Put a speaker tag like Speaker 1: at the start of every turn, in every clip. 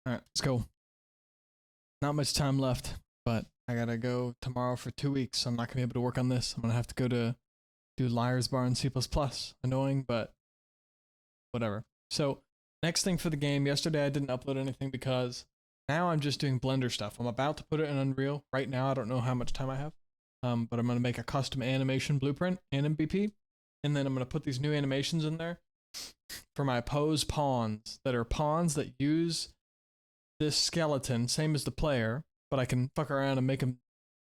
Speaker 1: Alright, let's go. Not much time left, but I gotta go tomorrow for 2 weeks, so I'm not gonna be able to work on this. I'm gonna have to go to do Liar's Bar in C++. Annoying, but whatever. So, next thing for the game, yesterday I didn't upload anything because now I'm just doing Blender stuff. I'm about to put it in Unreal. Right now I don't know how much time I have, but I'm gonna make a custom animation blueprint and MVP, and then I'm gonna put these new animations in there for my pose pawns that are pawns that use this skeleton, same as the player, but I can fuck around and make him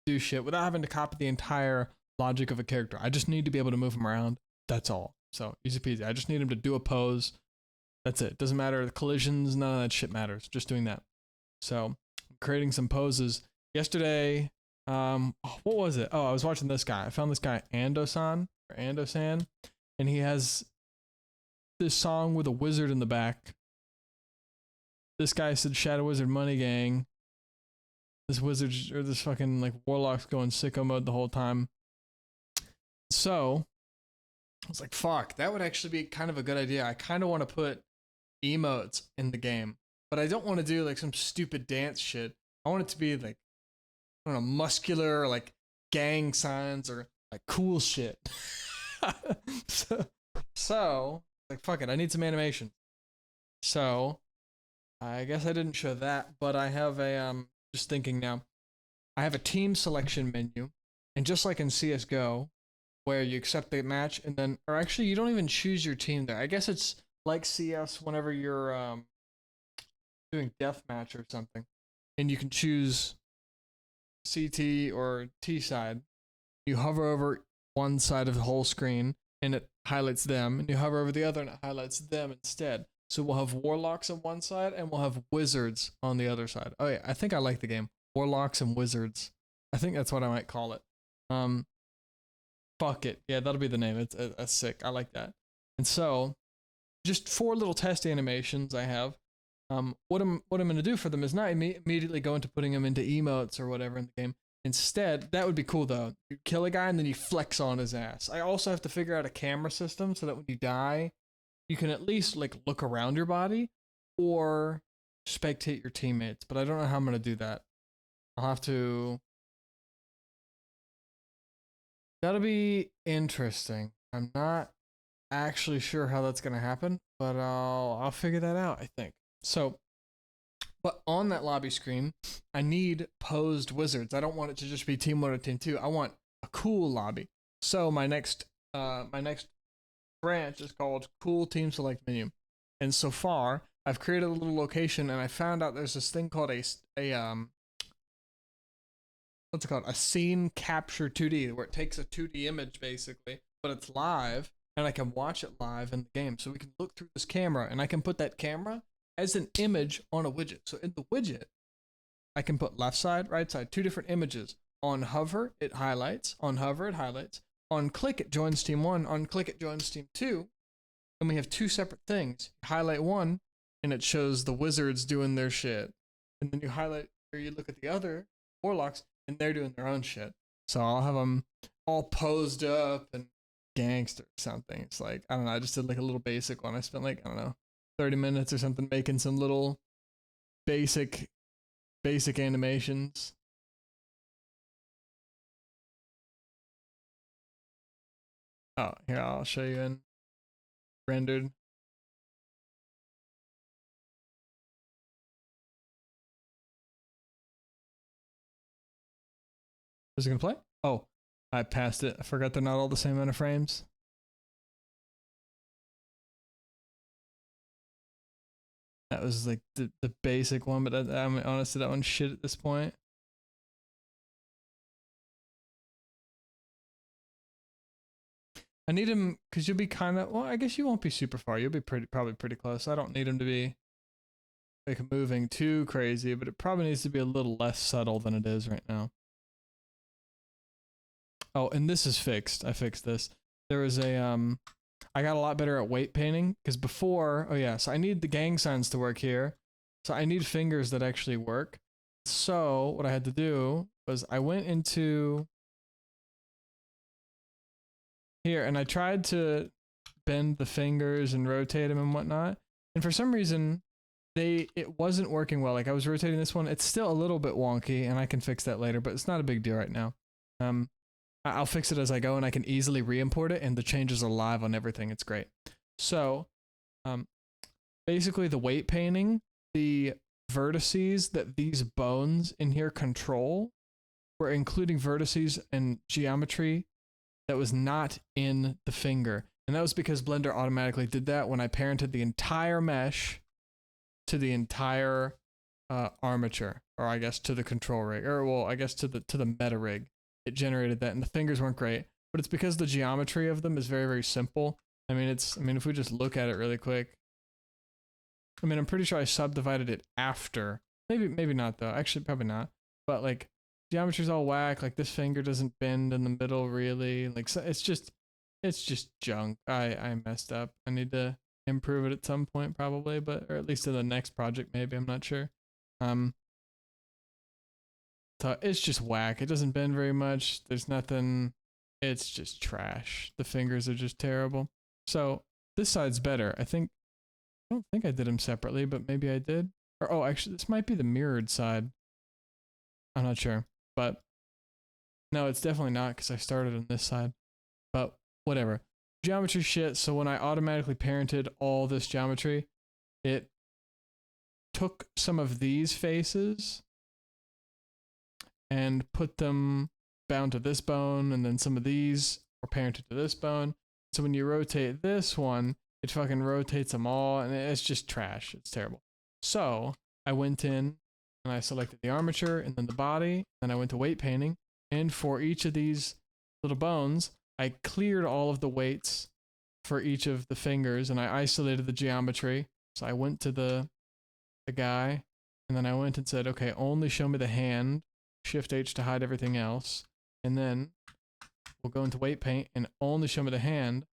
Speaker 1: do shit without having to copy the entire logic of a character. I just need to be able to move him around. That's all. So easy peasy. I just need him to do a pose. That's it. Doesn't matter the collisions, none of that shit matters. Just doing that. So I'm creating some poses. Yesterday, what was it? Oh, I was watching this guy. I found this guy Ando-san or Ando-san, and he has this song with a wizard in the back. This guy said Shadow Wizard Money Gang. This wizard or this fucking like warlock's going sicko mode the whole time. So I was like, fuck, that would actually be kind of a good idea. I kind of want to put emotes in the game, but I don't want to do like some stupid dance shit. I want it to be like, I don't know, muscular, or like gang signs or like cool shit. so like, fuck it, I need some animation. So I guess I didn't show that, but I have a just thinking now. I have a team selection menu, and just like in CS:GO, where you accept the match and then, or actually you don't even choose your team there. I guess it's like CS whenever you're doing deathmatch or something, and you can choose CT or T side. You hover over one side of the whole screen and it highlights them, and you hover over the other and it highlights them instead. So we'll have Warlocks on one side and we'll have Wizards on the other side. Oh yeah, I think I like the game. Warlocks and Wizards. I think that's what I might call it. Fuck it. Yeah, that'll be the name. It's sick. I like that. And so, just 4 little test animations I have. What I'm gonna do for them is not immediately go into putting them into emotes or whatever in the game. Instead, that would be cool though. You kill a guy and then you flex on his ass. I also have to figure out a camera system so that when you die, you can at least like look around your body or spectate your teammates, but I don't know how I'm going to do that. I'll have to. That'll be interesting. I'm not actually sure how that's going to happen, but I'll figure that out, I think. So, but on that lobby screen, I need posed wizards. I don't want it to just be team 1 or team 2. I want a cool lobby. So my next branch is called Cool Team Select Menu, and so far I've created a little location, and I found out there's this thing called a what's it called, a scene capture 2D, where it takes a 2D image basically, but it's live, and I can watch it live in the game. So we can look through this camera, and I can put that camera as an image on a widget. So in the widget, I can put left side, right side, 2 different images. On hover, it highlights. On hover, it highlights. On click, it joins team 1. On click, it joins team 2. And we have 2 separate things. You highlight one, and it shows the wizards doing their shit. And then you highlight, or you look at the other warlocks, and they're doing their own shit. So I'll have them all posed up and gangster or something. It's like, I don't know, I just did like a little basic one. I spent like, I don't know, 30 minutes or something making some little basic animations. Oh, here, I'll show you in rendered. Is it gonna play? Oh, I passed it. I forgot they're not all the same amount of frames. That was like the basic one, but I'm honestly, that one's shit at this point. I need him because you'll be kind of, well, I guess you won't be super far. You'll be probably pretty close. I don't need him to be like moving too crazy, but it probably needs to be a little less subtle than it is right now. Oh, and this is fixed. I fixed this. There was a I got a lot better at weight painting because before, oh yeah, so I need the gang signs to work here. So I need fingers that actually work. So what I had to do was I went into here and I tried to bend the fingers and rotate them and whatnot. And for some reason, it wasn't working well. Like I was rotating this one. It's still a little bit wonky and I can fix that later, but it's not a big deal right now. I'll fix it as I go and I can easily re-import it and the changes are live on everything. It's great. So, basically the weight painting, the vertices that these bones in here control were including vertices and geometry that was not in the finger. And that was because Blender automatically did that when I parented the entire mesh to the entire armature, or I guess to the control rig, or well, I guess to the meta rig. It generated that, and the fingers weren't great, but it's because the geometry of them is very, very simple. I mean, if we just look at it really quick, I mean, I'm pretty sure I subdivided it after. Maybe not though. Actually, probably not. But like, geometry's all whack. Like this finger doesn't bend in the middle really. Like so it's just junk. I messed up. I need to improve it at some point probably, but or at least in the next project maybe. I'm not sure. So it's just whack. It doesn't bend very much. There's nothing. It's just trash. The fingers are just terrible. So this side's better. I don't think I did them separately, but maybe I did. Or oh, actually, this might be the mirrored side. I'm not sure, but no, it's definitely not because I started on this side. But whatever. Geometry shit. So when I automatically parented all this geometry, it took some of these faces and put them bound to this bone, and then some of these are parented to this bone. So when you rotate this one, it fucking rotates them all, and it's just trash. It's terrible. So I went in and I selected the armature and then the body, and I went to weight painting, and for each of these little bones, I cleared all of the weights for each of the fingers, and I isolated the geometry. So I went to the guy, and then I went and said, okay, only show me the hand. Shift H to hide everything else, and then we'll go into weight paint and only show me the hand.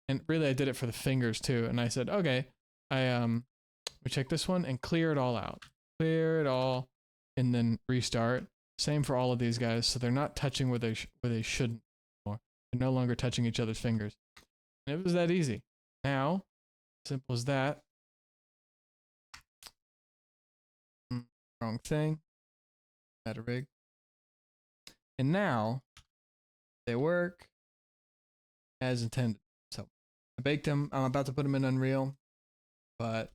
Speaker 1: And really I did it for the fingers too, and I said okay, we check this one and clear it all out, clear it all, and then restart. Same for all of these guys, so they're not touching where they shouldn't anymore. They're no longer touching each other's fingers, and it was that easy. Now, simple as that. Wrong thing. Meta rig. And now they work as intended. So I baked them. I'm about to put them in Unreal, but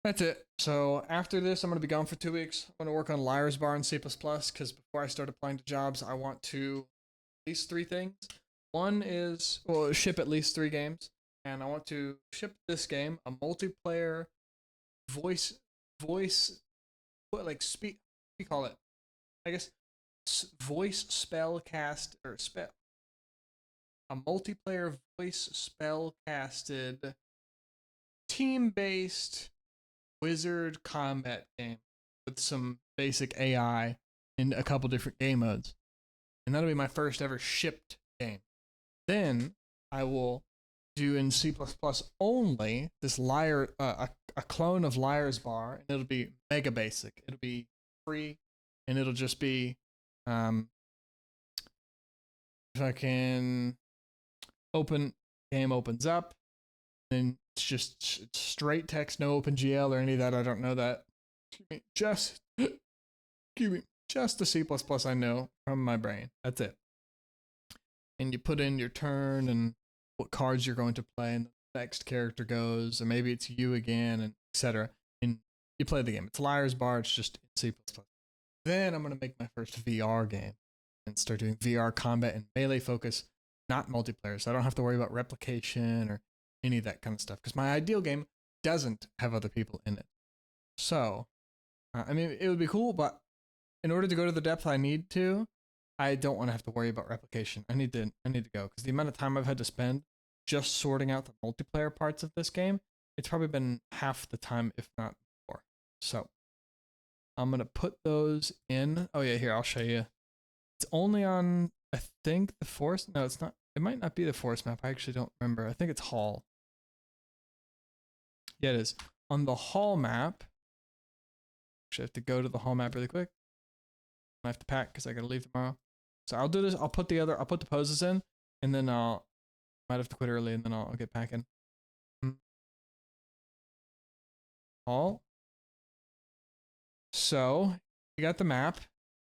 Speaker 1: that's it. So after this, I'm going to be gone for 2 weeks. I'm going to work on Liar's Bar in C++ because before I start applying to jobs, I want to at least 3 things. One is, well, ship at least 3 games, and I want to ship this game, a multiplayer voice, like speak, what do you call it? I guess voice spell cast or spell, a multiplayer voice spell casted team-based wizard combat game with some basic AI in a couple different game modes, and that'll be my first ever shipped game. Then I will do in C++ only this a clone of Liar's Bar, and it'll be mega basic. It'll be free, and it'll just be if I can game opens up, and it's just straight text, no OpenGL or any of that. I don't know that. Just the C++ I know from my brain. That's it. And you put in your turn and what cards you're going to play, and the next character goes, or maybe it's you again, and etc. And you play the game. It's Liar's Bar. It's just in C++. Then I'm going to make my first VR game and start doing VR combat and melee focus, not multiplayer. So I don't have to worry about replication or any of that kind of stuff, because my ideal game doesn't have other people in it. So, I mean, it would be cool, but in order to go to the depth I need to, I don't want to have to worry about replication. I need to go, because the amount of time I've had to spend just sorting out the multiplayer parts of this game, it's probably been half the time, if not more. So I'm going to put those in. Oh yeah, here, I'll show you. It's only on, I think, the forest. No, it's not. It might not be the forest map. I actually don't remember. I think it's Hall. Yeah, it is. On the Hall map, actually I have to go to the Hall map really quick. I have to pack because I got to leave tomorrow. So I'll do this. I'll put the poses in, and then might have to quit early, and then I'll get packing. all. So you got the map,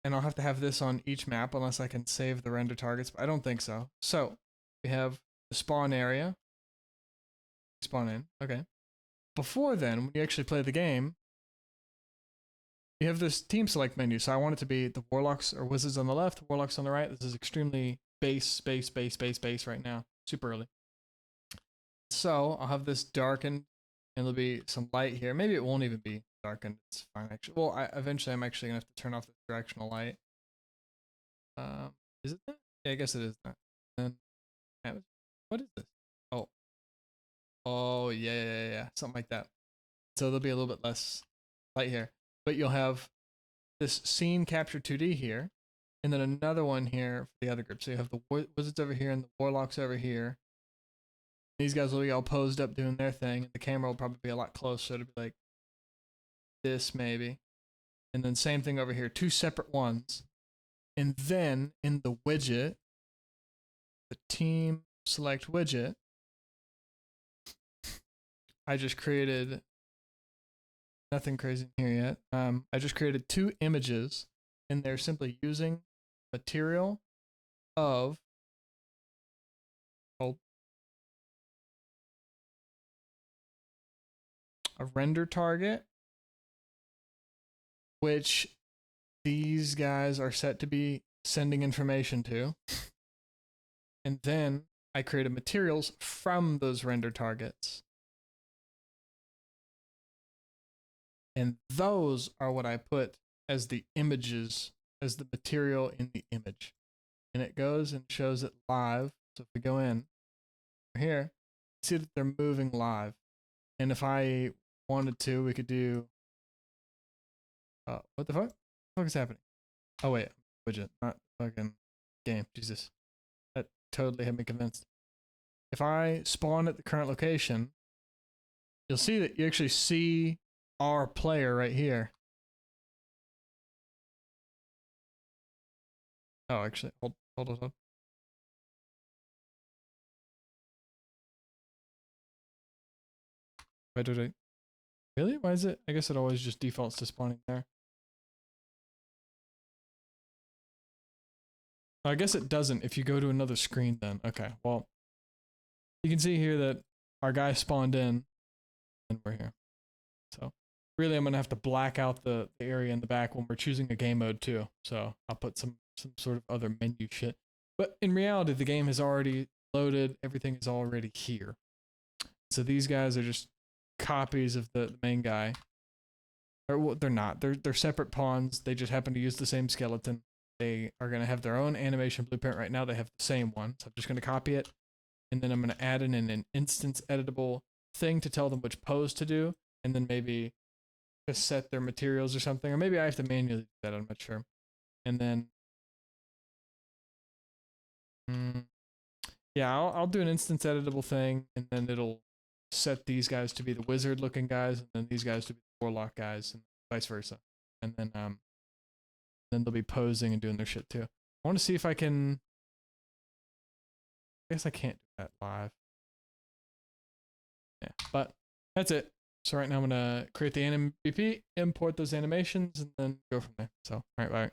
Speaker 1: and I'll have to have this on each map unless I can save the render targets, but I don't think so. So we have the spawn area. Spawn in, okay. Before then, when you actually play the game, you have this team select menu. So I want it to be the Warlocks or Wizards on the left, Warlocks on the right. This is extremely base right now. Super early. So I'll have this darkened, and there'll be some light here. Maybe it won't even be darkened. It's fine actually. Well, eventually I'm actually gonna have to turn off the directional light. Is it that? Yeah, I guess it is that. And what is this? Oh yeah, something like that. So there'll be a little bit less light here, but you'll have this scene capture 2D here, and then another one here for the other group. So you have the Wizards over here and the Warlocks over here. These guys will be all posed up doing their thing, and the camera will probably be a lot closer. It'll be like this maybe. And then same thing over here, two separate ones. And then in the widget, the team select widget, I just created nothing crazy in here yet. I just created two images, and they're simply using material of a render target, which these guys are set to be sending information to. And then I created materials from those render targets. And those are what I put as the images, as the material in the image. And it goes and shows it live. So if we go in here, see that they're moving live. And if I wanted to, we could do, what the fuck? What the fuck is happening? Oh wait, widget, not fucking game. Jesus. That totally had me convinced. If I spawn at the current location, you'll see that you actually see our player right here. Oh, actually, hold on. Wait. Really? Why is it? I guess it always just defaults to spawning there. I guess it doesn't if you go to another screen then. Okay, well, you can see here that our guy spawned in and we're here. So really I'm gonna have to black out the area in the back when we're choosing a game mode too. So I'll put some sort of other menu shit. But in reality, the game has already loaded. Everything is already here. So these guys are just copies of the main guy. Or well, they're not. They're separate pawns. They just happen to use the same skeleton. They are going to have their own animation blueprint right now. They have the same one. So I'm just going to copy it. And then I'm going to add in an instance editable thing to tell them which pose to do. And then maybe just set their materials or something. Or maybe I have to manually do that. I'm not sure. And then, yeah, I'll do an instance editable thing. And then it'll set these guys to be the wizard looking guys. And then these guys to be the warlock guys. And vice versa. And then they'll be posing and doing their shit too. I want to see if I can. I guess I can't do that live. Yeah, but that's it. So right now I'm gonna create the anim BP, import those animations, and then go from there. So, all right, bye.